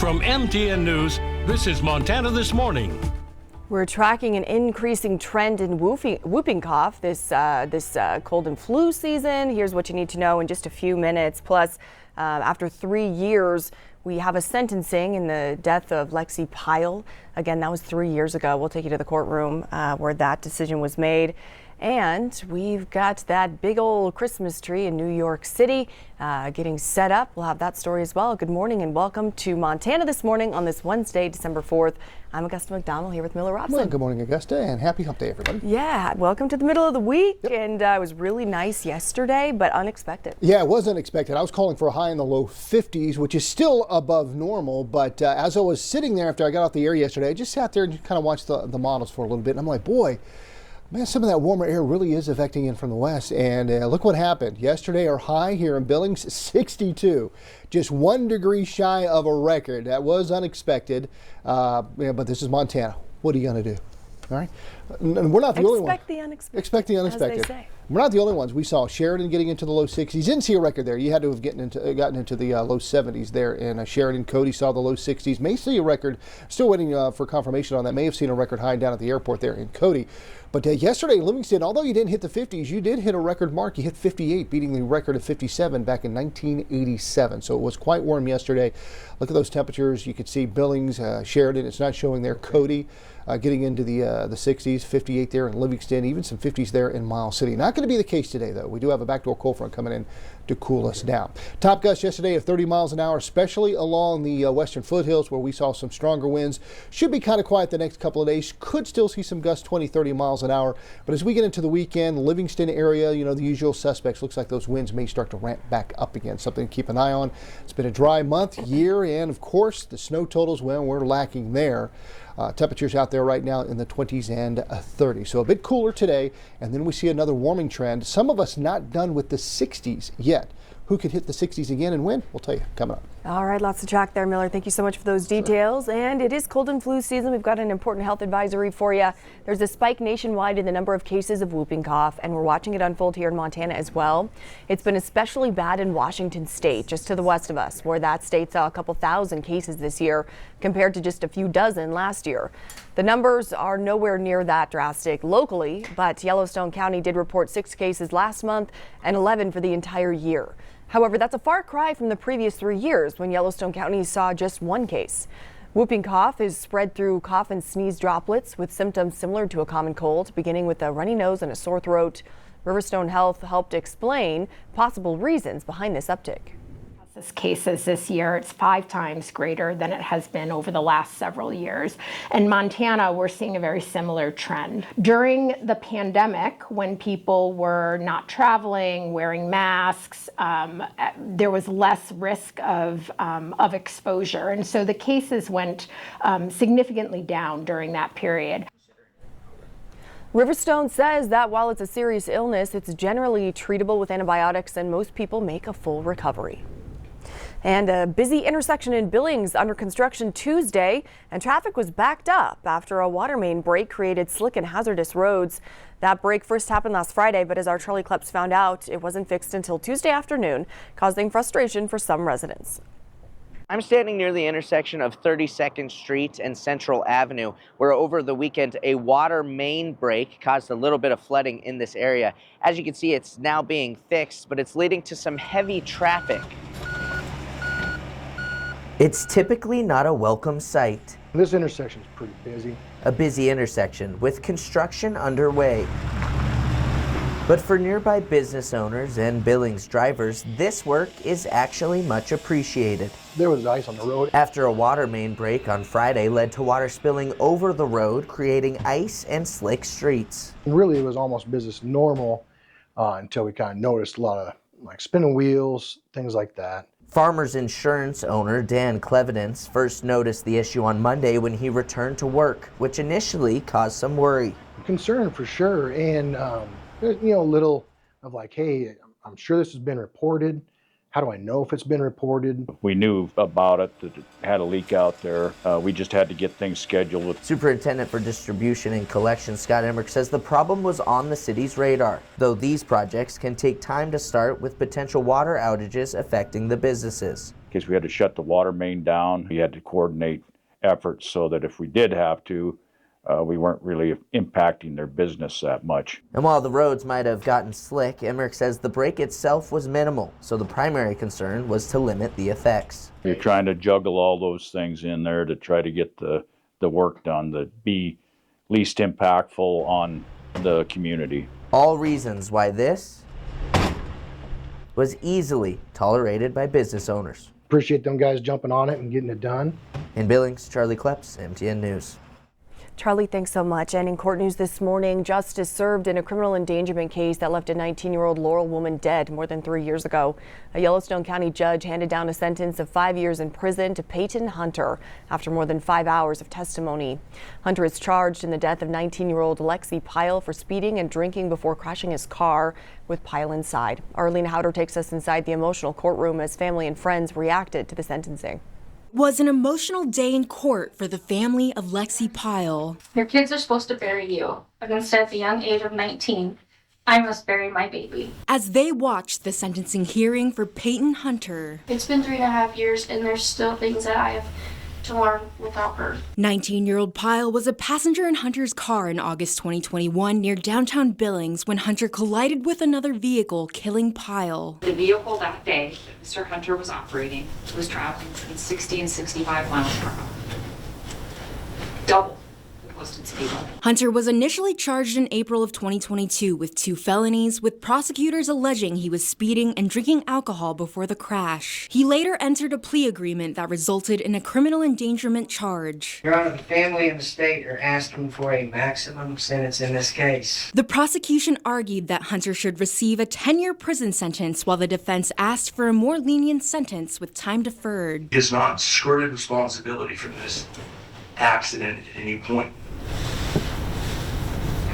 From MTN News, this is Montana This Morning. We're tracking an increasing trend in whooping cough this cold and flu season. Here's what you need to know in just a few minutes. Plus, after 3 years, we have a sentencing in the death of Lexi Pyle. Again, that was 3 years ago. We'll take you to the courtroom where that decision was made. And we've got that big old Christmas tree in New York City getting set up. We'll have that story as well. Good morning and welcome to Montana This Morning on this Wednesday, December 4th. I'm Augusta McDonnell here with Miller Robson. Well, good morning, Augusta, and happy hump day, everybody. Yeah, welcome to the middle of the week. Yep. And it was really nice yesterday, but unexpected. Yeah, it was unexpected. I was calling for a high in the low 50s, which is still above normal. But as I was sitting there after I got off the air yesterday, I just sat there and kind of watched the models for a little bit. And I'm like, boy, man, some of that warmer air really is affecting in from the west. And look what happened. Yesterday, our high here in Billings, 62. Just 1 degree shy of a record. That was unexpected. But this is Montana. What are you going to do? All right. And we're not the only ones. Expect the unexpected. Expect the unexpected. As they say. We're not the only ones. We saw Sheridan getting into the low 60s. Didn't see a record there. You had to have gotten into the low 70s there in Sheridan. Cody saw the low 60s. May see a record. Still waiting for confirmation on that. May have seen a record high down at the airport there in Cody. But yesterday, Livingston, although you didn't hit the 50s, you did hit a record mark. You hit 58, beating the record of 57 back in 1987. So it was quite warm yesterday. Look at those temperatures. You could see Billings, Sheridan. It's not showing there. Cody getting into the 60s, 58 there in Livingston, even some 50s there in Miles City. Not going to be the case today, though. We do have a backdoor cold front coming in to cool us down. Top gusts yesterday of 30 miles an hour, especially along the western foothills where we saw some stronger winds. Should be kind of quiet the next couple of days. Could still see some gusts 20, 30 miles an hour. But as we get into the weekend, Livingston area, the usual suspects, looks like those winds may start to ramp back up again. Something to keep an eye on. It's been a dry month, year, and of course the snow totals, well, we're lacking there. Temperatures out there right now in the 20s and 30s. So a bit cooler today, and then we see another warming trend. Some of us not done with the 60s yet. Who could hit the 60s again and when? We'll tell you coming up. All right, lots to track there, Miller. Thank you so much for those details. Sure. And it is cold and flu season. We've got an important health advisory for you. There's a spike nationwide in the number of cases of whooping cough, and we're watching it unfold here in Montana as well. It's been especially bad in Washington state, just to the west of us, where that state saw a couple thousand cases this year compared to just a few dozen last year. The numbers are nowhere near that drastic locally, but Yellowstone County did report 6 cases last month and 11 for the entire year. However, that's a far cry from the previous 3 years when Yellowstone County saw just 1 case. Whooping cough is spread through cough and sneeze droplets with symptoms similar to a common cold, beginning with a runny nose and a sore throat. Health helped explain possible reasons behind this uptick. Cases this year, it's 5 times greater than it has been over the last several years. In Montana, we're seeing a very similar trend. During the pandemic, when people were not traveling, wearing masks, there was less risk of exposure. And so the cases went significantly down during that period. Riverstone says that while it's a serious illness, it's generally treatable with antibiotics and most people make a full recovery. And a busy intersection in Billings under construction Tuesday, and traffic was backed up after a water main break created slick and hazardous roads. That break first happened last Friday, but as our Charlie Kleps found out, it wasn't fixed until Tuesday afternoon, causing frustration for some residents. I'm standing near the intersection of 32nd Street and Central Avenue, where over the weekend a water main break caused a little bit of flooding in this area. As you can see, it's now being fixed, but it's leading to some heavy traffic. It's typically not a welcome sight. This intersection is pretty busy. A busy intersection with construction underway. But for nearby business owners and Billings drivers, this work is actually much appreciated. There was ice on the road. After a water main break on Friday led to water spilling over the road, creating ice and slick streets. Really, it was almost business normal until we kind of noticed a lot of spinning wheels, things like that. Farmers Insurance owner Dan Clevidence first noticed the issue on Monday when he returned to work, which initially caused some worry. Concern for sure, and there's a little of hey, I'm sure this has been reported, How do I know if it's been reported? We knew about it, that it had a leak out there. We just had to get things scheduled. Superintendent for Distribution and Collection Scott Emmerich says the problem was on the city's radar, though these projects can take time to start with potential water outages affecting the businesses. In case we had to shut the water main down, we had to coordinate efforts so that if we did have to, we weren't really impacting their business that much. And while the roads might have gotten slick, Emmerich says the break itself was minimal, so the primary concern was to limit the effects. You're trying to juggle all those things in there to try to get the work done that be least impactful on the community. All reasons why this was easily tolerated by business owners. Appreciate them guys jumping on it and getting it done. In Billings, Charlie Kleps, MTN News. Charlie, thanks so much. And in court news this morning, justice served in a criminal endangerment case that left a 19-year-old Laurel woman dead more than 3 years ago. A Yellowstone County judge handed down a sentence of 5 years in prison to Peyton Hunter after more than 5 hours of testimony. Hunter is charged in the death of 19-year-old Lexi Pyle for speeding and drinking before crashing his car with Pyle inside. Arlene Howder takes us inside the emotional courtroom as family and friends reacted to the sentencing. Was an emotional day in court for the family of Lexi Pyle. Your kids are supposed to bury you, but instead at the young age of 19, I must bury my baby. As they watched the sentencing hearing for Peyton Hunter. It's been 3.5 years and there's still things that I have to learn without her. 19-year-old Pyle was a passenger in Hunter's car in August 2021 near downtown Billings when Hunter collided with another vehicle, killing Pyle. The vehicle that day that Mr. Hunter was operating was traveling between 60 and 65 miles per hour. Double the posted speed limit. Hunter was initially charged in April of 2022 with 2 felonies, with prosecutors alleging he was speeding and drinking alcohol before the crash. He later entered a plea agreement that resulted in a criminal endangerment charge. Your Honor, the family and the state are asking for a maximum sentence in this case. The prosecution argued that Hunter should receive a 10-year prison sentence, while the defense asked for a more lenient sentence with time deferred. He has not skirted responsibility for this accident at any point.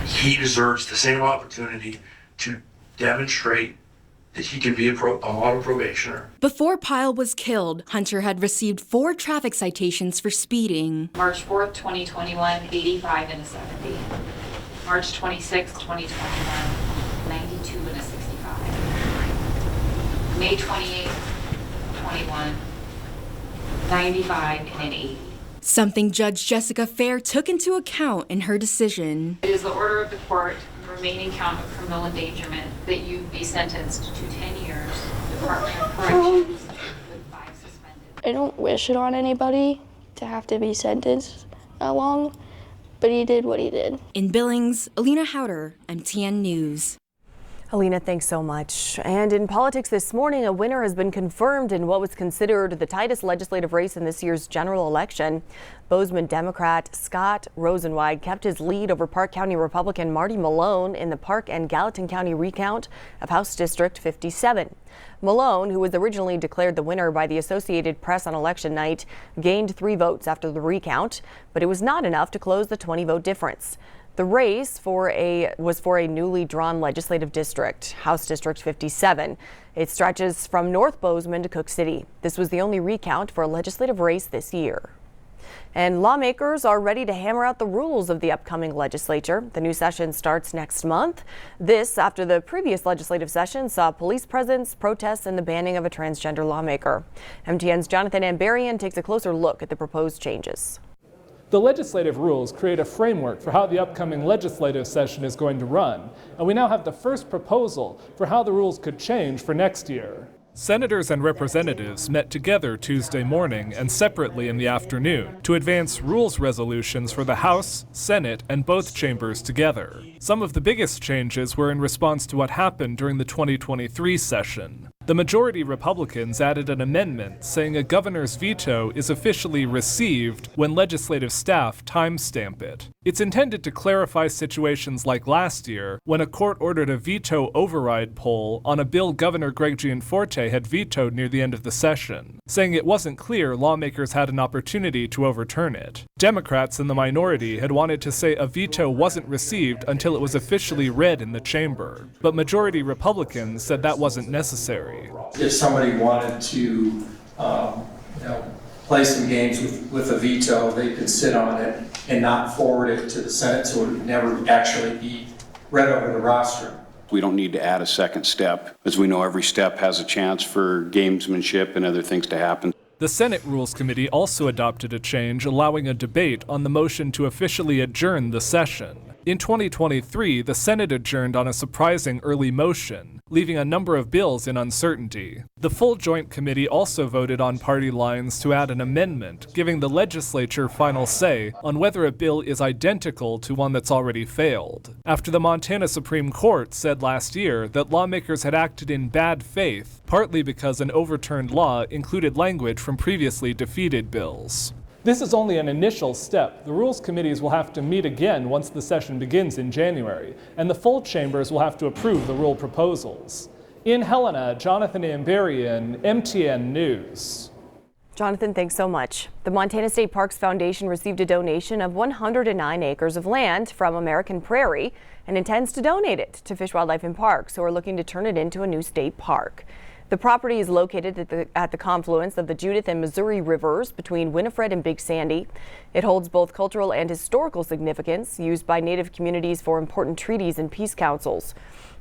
He deserves the same opportunity to demonstrate that he can be a model probationer. Before Pyle was killed, Hunter had received 4 traffic citations for speeding. March 4th, 2021, 85 and a 70. March 26th, 2021, 92 and a 65. May 28th, 21, 95 and an 80. Something Judge Jessica Fair took into account in her decision. It is the order of the court, the remaining count of criminal endangerment, that you be sentenced to 10 years, Department of Corrections, with 5 suspended. I don't wish it on anybody to have to be sentenced that long, but he did what he did. In Billings, Alina Howder, MTN News. Alina, thanks so much. And in politics this morning, a winner has been confirmed in what was considered the tightest legislative race in this year's general election. Bozeman Democrat Scott Rosenweig kept his lead over Park County Republican Marty Malone in the Park and Gallatin County recount of House District 57. Malone, who was originally declared the winner by the Associated Press on election night, gained 3 votes after the recount, but it was not enough to close the 20-vote difference. The race was for a newly drawn legislative district, House District 57. It stretches from North Bozeman to Cook City. This was the only recount for a legislative race this year. And lawmakers are ready to hammer out the rules of the upcoming legislature. The new session starts next month. This after the previous legislative session saw police presence, protests, and the banning of a transgender lawmaker. MTN's Jonathan Ambarian takes a closer look at the proposed changes. The legislative rules create a framework for how the upcoming legislative session is going to run, and we now have the first proposal for how the rules could change for next year. Senators and representatives met together Tuesday morning and separately in the afternoon to advance rules resolutions for the House, Senate, and both chambers together. Some of the biggest changes were in response to what happened during the 2023 session. The majority Republicans added an amendment saying a governor's veto is officially received when legislative staff timestamp it. It's intended to clarify situations like last year when a court ordered a veto override poll on a bill Governor Greg Gianforte had vetoed near the end of the session, saying it wasn't clear lawmakers had an opportunity to overturn it. Democrats in the minority had wanted to say a veto wasn't received until it was officially read in the chamber, but majority Republicans said that wasn't necessary. January. If somebody wanted to play some games with a veto, they could sit on it and not forward it to the Senate, so it would never actually be read over the rostrum. We don't need to add a second step, as we know every step has a chance for gamesmanship and other things to happen. The Senate Rules Committee also adopted a change allowing a debate on the motion to officially adjourn the session. In 2023, the Senate adjourned on a surprising early motion, leaving a number of bills in uncertainty. The full Joint Committee also voted on party lines to add an amendment, giving the legislature final say on whether a bill is identical to one that's already failed. After the Montana Supreme Court said last year that lawmakers had acted in bad faith, partly because an overturned law included language from previously defeated bills. This is only an initial step. The Rules Committees will have to meet again once the session begins in January, and the full chambers will have to approve the rule proposals. In Helena, Jonathan Amberian, MTN News. Jonathan, thanks so much. The Montana State Parks Foundation received a donation of 109 acres of land from American Prairie and intends to donate it to Fish, Wildlife, and Parks, who are looking to turn it into a new state park. The property is located at the confluence of the Judith and Missouri rivers between Winifred and Big Sandy. It holds both cultural and historical significance, used by Native communities for important treaties and peace councils.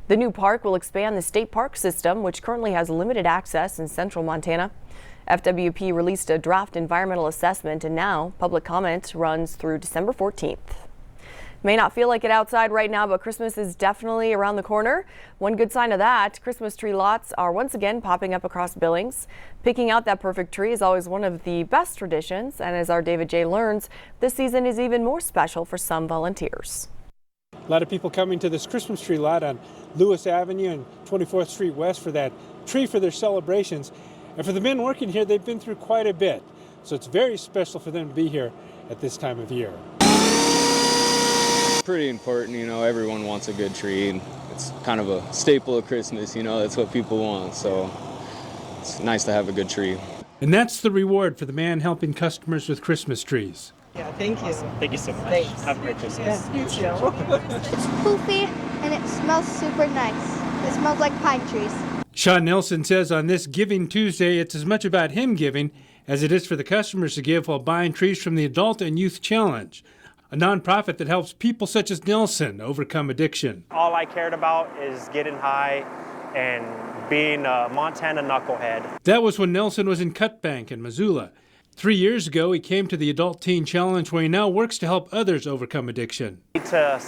The new park will expand the state park system, which currently has limited access in central Montana. FWP released a draft environmental assessment, and now public comment runs through December 14th. May not feel like it outside right now, but Christmas is definitely around the corner. One good sign of that, Christmas tree lots are once again popping up across Billings. Picking out that perfect tree is always one of the best traditions, and as our David J. learns, this season is even more special for some volunteers. A lot of people coming to this Christmas tree lot on Lewis Avenue and 24th Street West for that tree for their celebrations. And for the men working here, they've been through quite a bit. So it's very special for them to be here at this time of year. Pretty important, everyone wants a good tree, and it's kind of a staple of Christmas, that's what people want, so it's nice to have a good tree. And that's the reward for the man helping customers with Christmas trees. Yeah, thank you. Awesome. Thank you so much. Thanks. Have a great Christmas. Yeah, you too. It's poofy and it smells super nice. It smells like pine trees. Sean Nelson says on this Giving Tuesday, it's as much about him giving as it is for the customers to give while buying trees from the Adult and Youth Challenge, a nonprofit that helps people such as Nelson overcome addiction. All I cared about is getting high and being a Montana knucklehead. That was when Nelson was in Cutbank in Missoula. 3 years ago, he came to the Adult Teen Challenge, where he now works to help others overcome addiction. You need to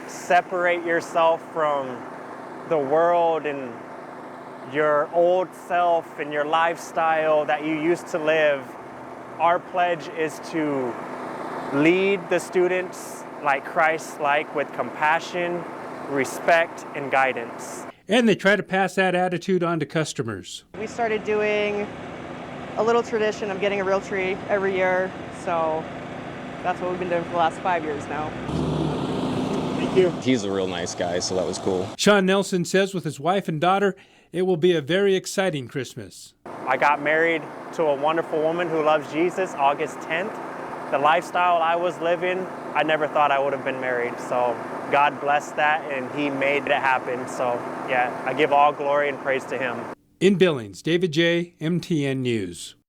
separate yourself from the world and your old self and your lifestyle that you used to live. Our pledge is to lead the students like Christ-like, with compassion, respect, and guidance. And they try to pass that attitude on to customers. We started doing a little tradition of getting a real tree every year, so that's what we've been doing for the last 5 years now. Thank you. He's a real nice guy, so that was cool. Sean Nelson says with his wife and daughter, it will be a very exciting Christmas. I got married to a wonderful woman who loves Jesus August 10th. The lifestyle I was living, I never thought I would have been married. So God blessed that, and He made it happen. So yeah, I give all glory and praise to Him. In Billings, David J., MTN News.